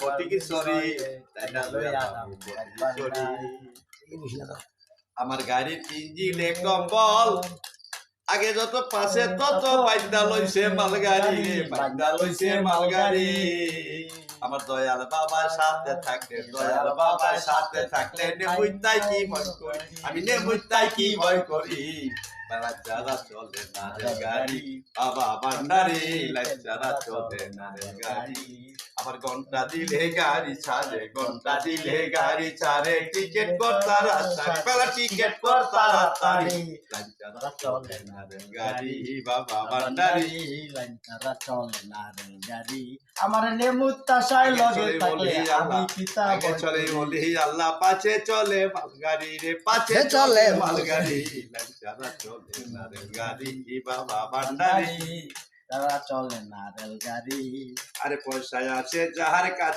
ফটিকি sorry তাই না লইয়া যাবো সরি আমার গাড়ির ইঞ্জিনে কম্বল আগে যত পাশে তত বাইন্দা লইছে মালগাড়ি রে বাইন্দা লইছে মালগাড়ি আমার দয়াল বাবার সাথে থাকলে দয়াল বাবার সাথে থাকলে নেমুইতাই কি ভয় করি আমি নেমুইতাই কি ভয় করি যারা চলে না রে গাড়ি বাবা ভান্ডারি যারা চলে না রে গাড়ি আমার ঘন্টা দিলে গাড়ি ছাড়ে ঘন্টা দিলে গাড়ি ছাড়ে টিকেট কর তাড়াতাড়ি বেলা টিকেট কর তাড়াতাড়ি যারা চলে না রে গাড়ি বাবা ভান্ডারি যারা চলে না রে গাড়ি আমার নেমুত্তা সাই লগে থাকলে আমি পিতা চলে বলি আল্লাহ পাছে চলে মালগাড়ি রে পাছে চলে মালগাড়ি যারা চলে না রে গাড়ি বাবা ভান্ডারি তারা চলে না রেল গাড়ি আরে পয়সা আছে যাহার কাছে